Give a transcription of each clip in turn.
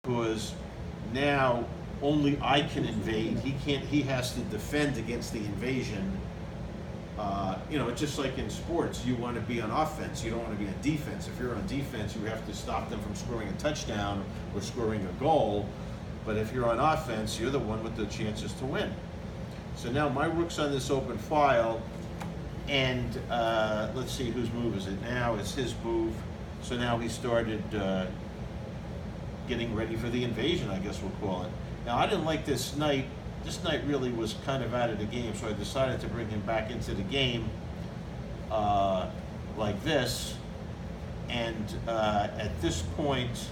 because now only I can invade. He can't. He has to defend against the invasion. It's just like in sports. You want to be on offense. You don't want to be on defense. If you're on defense, you have to stop them from scoring a touchdown or scoring a goal. But if you're on offense, you're the one with the chances to win. So now my rook's on this open file, and let's see whose move is it now. It's his move. So now he started getting ready for the invasion, I guess we'll call it. Now I didn't like this knight. This knight really was kind of out of the game, so I decided to bring him back into the game like this. And at this point,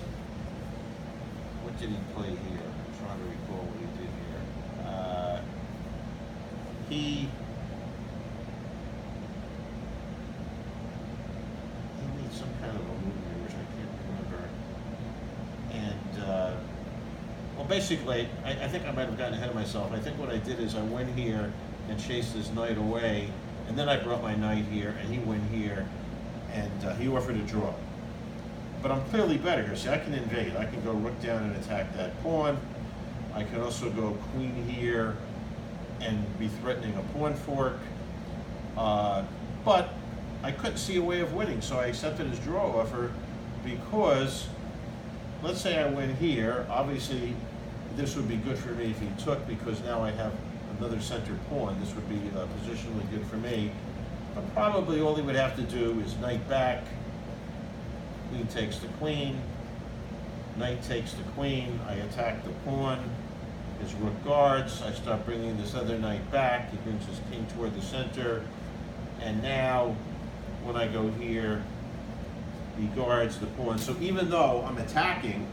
what did he play here? I'm trying to recall what he did here. He made some kind of a move here, which I can't remember. And well, basically, I think I might have gotten ahead of myself. I think what I did is I went here and chased his knight away, and then I brought my knight here, and he went here, and he offered a draw. But I'm clearly better here. See, I can invade. I can go rook down and attack that pawn. I can also go queen here and be threatening a pawn fork. But I couldn't see a way of winning, so I accepted his draw offer because, let's say I win here, obviously this would be good for me if he took, because now I have another center pawn. This would be positionally good for me. But probably all he would have to do is knight back, queen takes the queen, knight takes the queen, I attack the pawn, his rook guards, I start bringing this other knight back, he brings his king toward the center, and now when I go here, he guards the pawn. So even though I'm attacking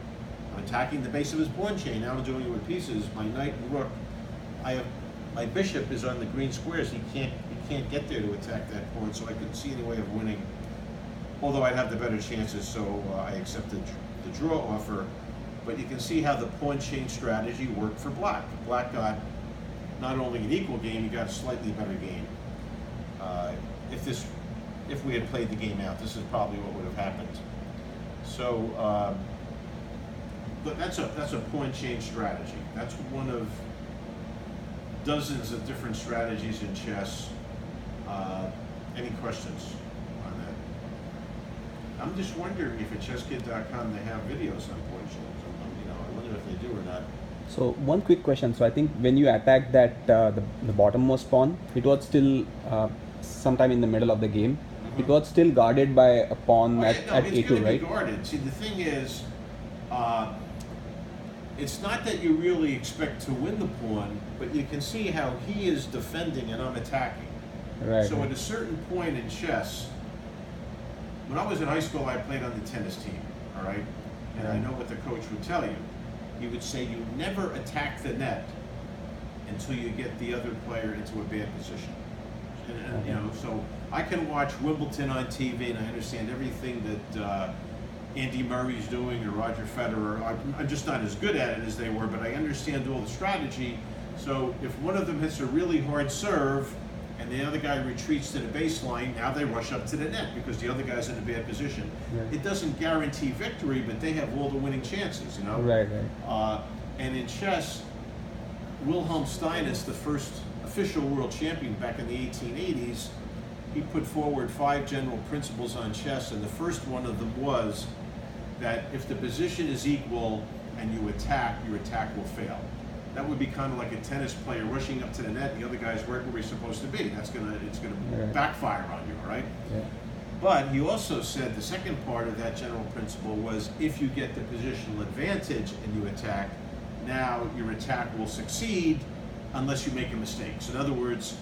the base of his pawn chain, now I'm doing it with pieces, my knight and rook, my bishop is on the green squares, he can't get there to attack that pawn, so I couldn't see any way of winning, although I'd have the better chances, so I accepted the draw offer. But you can see how the pawn chain strategy worked for black. Black got not only an equal game, he got a slightly better game. If we had played the game out, this is probably what would have happened. So, but that's a pawn chain strategy. That's one of dozens of different strategies in chess. Any questions on that? I'm just wondering if at chesskid.com they have videos on pawn chains. I wonder if they do or not. So one quick question. So I think when you attacked that the bottommost pawn, it was still sometime in the middle of the game. It was still guarded by a pawn at A2, right? Be guarded. See, the thing is, it's not that you really expect to win the pawn, but you can see how he is defending and I'm attacking. Right. So at a certain point in chess, when I was in high school, I played on the tennis team, all right? And I know what the coach would tell you. He would say you never attack the net until you get the other player into a bad position. And so I can watch Wimbledon on TV and I understand everything that Andy Murray's doing or Roger Federer. I'm just not as good at it as they were, but I understand all the strategy. So if one of them hits a really hard serve and the other guy retreats to the baseline, now they rush up to the net because the other guy's in a bad position. Right. It doesn't guarantee victory, but they have all the winning chances, Right. And in chess, Wilhelm Steinitz, the first official world champion back in the 1880s, he put forward 5 general principles on chess, and the first one of them was that if the position is equal and you attack, your attack will fail. That would be kind of like a tennis player rushing up to the net, and the other guy's right where he's supposed to be. It's gonna backfire on you, all right? Yeah. But he also said the second part of that general principle was if you get the positional advantage and you attack, now your attack will succeed unless you make a mistake. So in other words,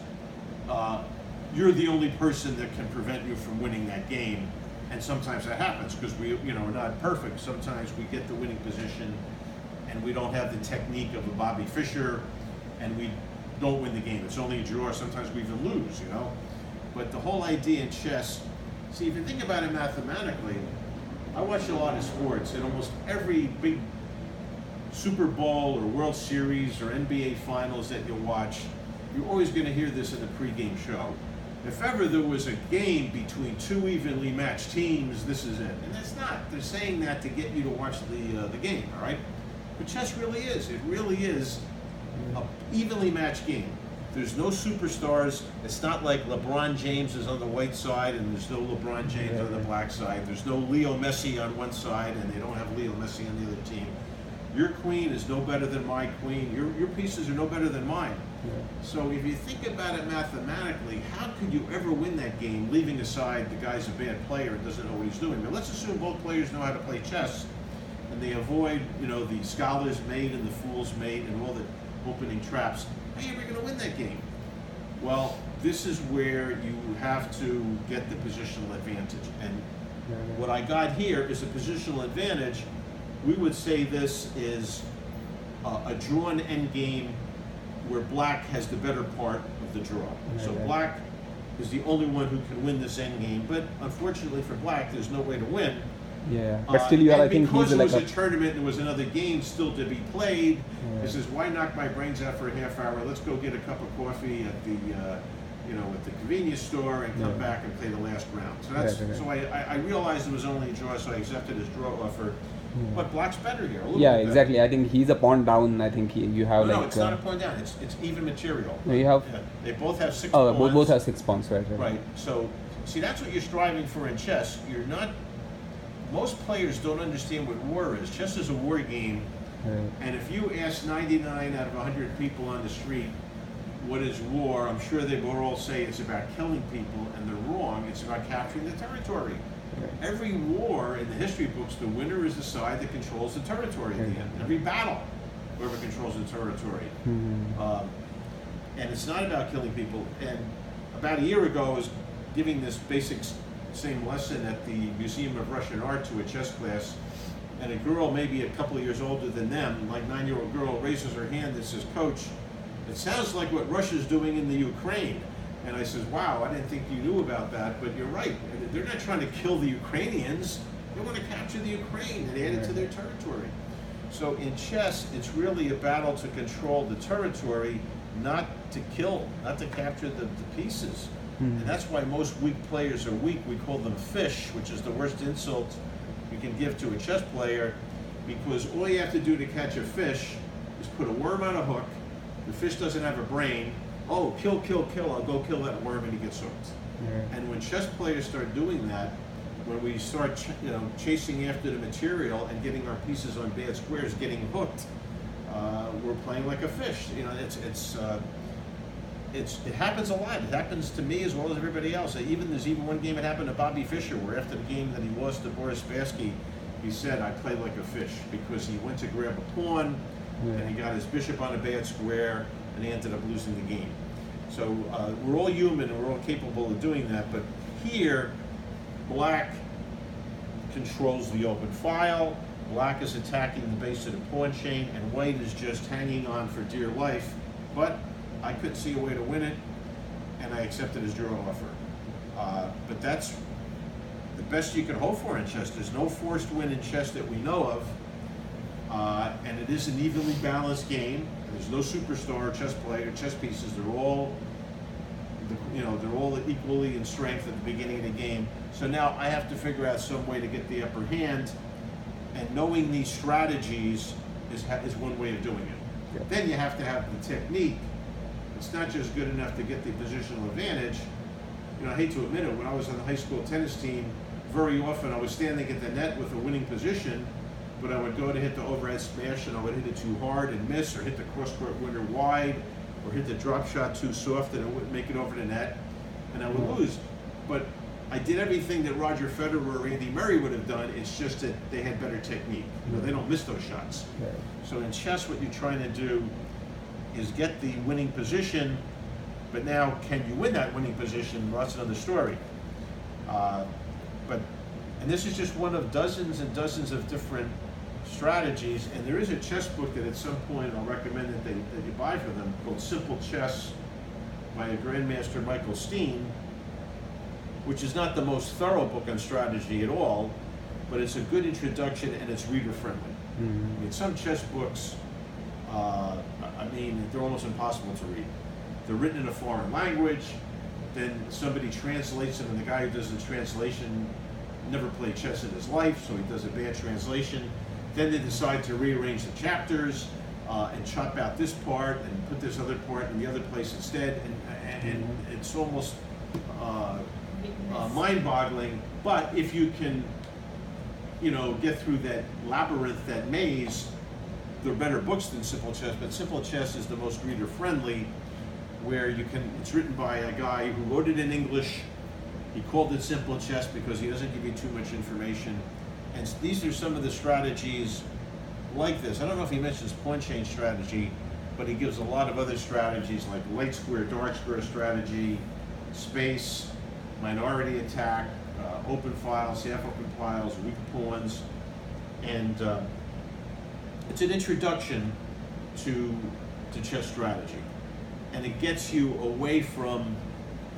you're the only person that can prevent you from winning that game. And sometimes that happens because we're not perfect. Sometimes we get the winning position and we don't have the technique of a Bobby Fischer and we don't win the game. It's only a draw. Sometimes we even lose, But the whole idea in chess, see, if you think about it mathematically, I watch a lot of sports, and almost every big Super Bowl or World Series or NBA Finals that you watch, you're always going to hear this in the pregame show. If ever there was a game between 2 evenly matched teams, this is it. And that's not. They're saying that to get you to watch the game, all right? chess really is. It really is an evenly matched game. There's no superstars. It's not like LeBron James is on the white side and there's no LeBron James on the black side. There's no Leo Messi on one side and they don't have Leo Messi on the other team. Your queen is no better than my queen. Your pieces are no better than mine. Yeah. So if you think about it mathematically, how could you ever win that game, leaving aside the guy's a bad player and doesn't know what he's doing? But let's assume both players know how to play chess and they avoid, the scholar's mate and the fool's mate and all the opening traps. How are you ever going to win that game? Well, this is where you have to get the positional advantage. And what I got here is a positional advantage. We would say this is a drawn endgame where black has the better part of the draw. So black is the only one who can win this endgame, but unfortunately for black, there's no way to win. Yeah, but still you are, I think because he's it like was a tournament, there was another game still to be played. He says, why knock my brains out for a half hour? Let's go get a cup of coffee at the, at the convenience store and come back and play the last round. So that's so I realized it was only a draw, so I accepted his draw offer. But black's better here. A little bit exactly. better. I think he's a pawn down. I think you have No, it's not a pawn down. It's even material. No, you have. Yeah, they both have 6 Oh, pawns. both have 6 pawns, right? Right. So, see, that's what you're striving for in chess. You're not. Most players don't understand what war is. Chess is a war game, and if you ask 99 out of 100 people on the street what is war, I'm sure they will all say it's about killing people, and they're wrong. It's about capturing the territory. Every war in the history books, the winner is the side that controls the territory at the end. Every battle, whoever controls the territory. And it's not about killing people. And about a year ago, I was giving this basic same lesson at the Museum of Russian Art to a chess class, and a girl maybe a couple of years older than them, like 9-year-old girl, raises her hand and says, "Coach, it sounds like what Russia's doing in the Ukraine." And I says, "Wow, I didn't think you knew about that, but you're right. They're not trying to kill the Ukrainians. They want to capture the Ukraine and add it to their territory." So in chess, it's really a battle to control the territory, not to kill, not to capture the pieces. And that's why most weak players are weak. We call them fish, which is the worst insult you can give to a chess player, because all you have to do to catch a fish is put a worm on a hook. The fish doesn't have a brain. Oh, kill, kill, kill. I'll go kill that worm, and he gets hooked. And when chess players start doing that, when we start chasing after the material and getting our pieces on bad squares, getting hooked, we're playing like a fish. It happens a lot. It happens to me as well as everybody else. There's even one game that happened to Bobby Fischer, where after the game that he lost to Boris Spassky, he said, "I played like a fish," because he went to grab a pawn and he got his bishop on a bad square and he ended up losing the game. So we're all human and we're all capable of doing that, but here, black controls the open file, black is attacking the base of the pawn chain, and white is just hanging on for dear life. But I couldn't see a way to win it, and I accepted his draw offer. But that's the best you can hope for in chess. There's no forced win in chess that we know of, and it is an evenly balanced game. There's no superstar chess player, chess pieces. They're all, they're all equally in strength at the beginning of the game. So now I have to figure out some way to get the upper hand, and knowing these strategies is one way of doing it. Then you have to have the technique. It's not just good enough to get the positional advantage. I hate to admit it, when I was on the high school tennis team, very often I was standing at the net with a winning position, but I would go to hit the overhead smash and I would hit it too hard and miss, or hit the cross-court winner wide, or hit the drop shot too soft and it wouldn't make it over the net, and I would lose. But I did everything that Roger Federer or Andy Murray would have done. It's just that they had better technique. They don't miss those shots. So in chess, what you're trying to do is get the winning position, but now can you win that winning position? Well, that's another story. And this is just one of dozens and dozens of different strategies, and there is a chess book that at some point I'll recommend that you buy for them, called Simple Chess by a Grandmaster Michael Steen, which is not the most thorough book on strategy at all, but it's a good introduction and it's reader friendly. I mean, some chess books, they're almost impossible to read. They're written in a foreign language, then somebody translates them, and the guy who does the translation never played chess in his life, so he does a bad translation. Then they decide to rearrange the chapters and chop out this part and put this other part in the other place instead, and it's almost mind-boggling. But if you can, get through that labyrinth, that maze, they're better books than Simple Chess. But Simple Chess is the most reader-friendly, where it's written by a guy who wrote it in English. He called it Simple Chess because he doesn't give you too much information. And these are some of the strategies like this. I don't know if he mentions point change strategy, but he gives a lot of other strategies like light square, dark square strategy, space, minority attack, open files, half open files, weak pawns, and it's an introduction to chess strategy. And it gets you away from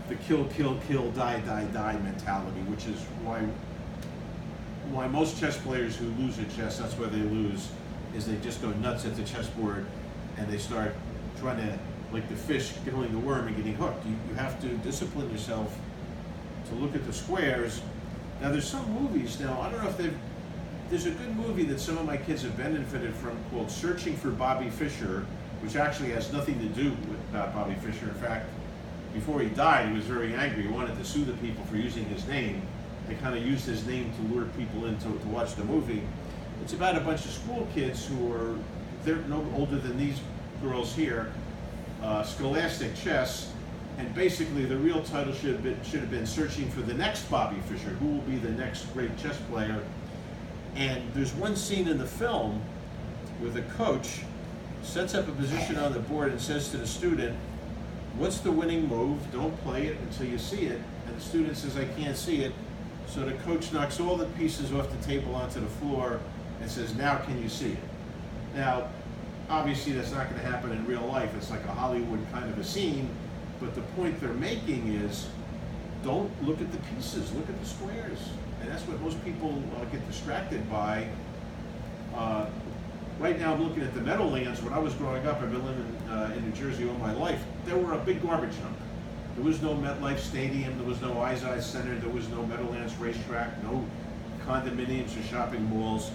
the kill, kill, kill, die, die, die mentality, which is why most chess players who lose at chess, that's why they lose, is they just go nuts at the chessboard and they start trying to, like the fish killing the worm and getting hooked. You have to discipline yourself to look at the squares. Now there's some movies now, I don't know if there's a good movie that some of my kids have benefited from called Searching for Bobby Fischer, which actually has nothing to do with Bobby Fischer. In fact, before he died, he was very angry. He wanted to sue the people for using his name. They kind of used his name to lure people in to watch the movie. It's about a bunch of school kids they're no older than these girls here, scholastic chess, and basically the real title should have been Searching for the Next Bobby Fischer, who will be the next great chess player. And there's one scene in the film where the coach sets up a position on the board and says to the student, "What's the winning move? Don't play it until you see it." And the student says, "I can't see it." So the coach knocks all the pieces off the table onto the floor and says, "Now can you see it?" Now, obviously that's not going to happen in real life. It's like a Hollywood kind of a scene, but the point they're making is, don't look at the pieces, look at the squares. And that's what most people get distracted by. Right now I'm looking at the Meadowlands. When I was growing up, I've been living in New Jersey all my life. There were a big garbage dump. There was no MetLife Stadium, there was no Izod Center, there was no Meadowlands racetrack, no condominiums or shopping malls.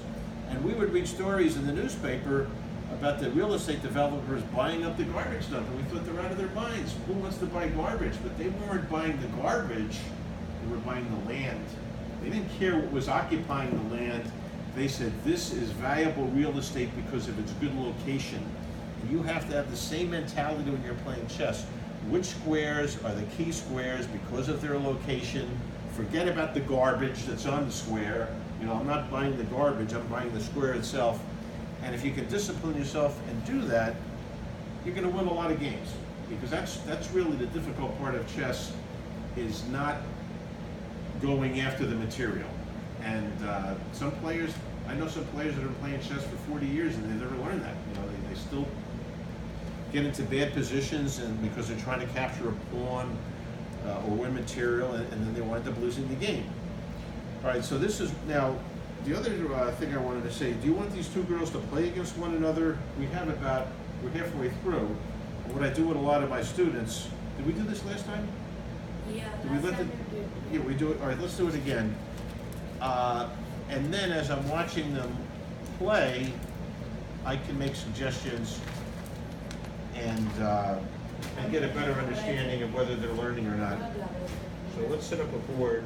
And we would read stories in the newspaper about the real estate developers buying up the garbage dump, and we thought they're out of their minds. Who wants to buy garbage? But they weren't buying the garbage, they were buying the land. They didn't care what was occupying the land. They said, this is valuable real estate because of its good location. And you have to have the same mentality when you're playing chess. Which squares are the key squares because of their location? Forget about the garbage that's on the square. I'm not buying the garbage, I'm buying the square itself. And if you can discipline yourself and do that, you're going to win a lot of games. Because that's really the difficult part of chess, is not going after the material. And some players, I know some players that have been playing chess for 40 years and they've never learned that. They still get into bad positions, and because they're trying to capture a pawn or win material, and then they wind up losing the game. All right, so this is now the other thing I wanted to say. Do you want these two girls to play against one another? We're halfway through. And what I do with a lot of my students, did we do this last time? Yeah. Did we let yeah, we do it. All right, let's do it again. And then as I'm watching them play, I can make suggestions and get a better understanding of whether they're learning or not. So let's set up a board.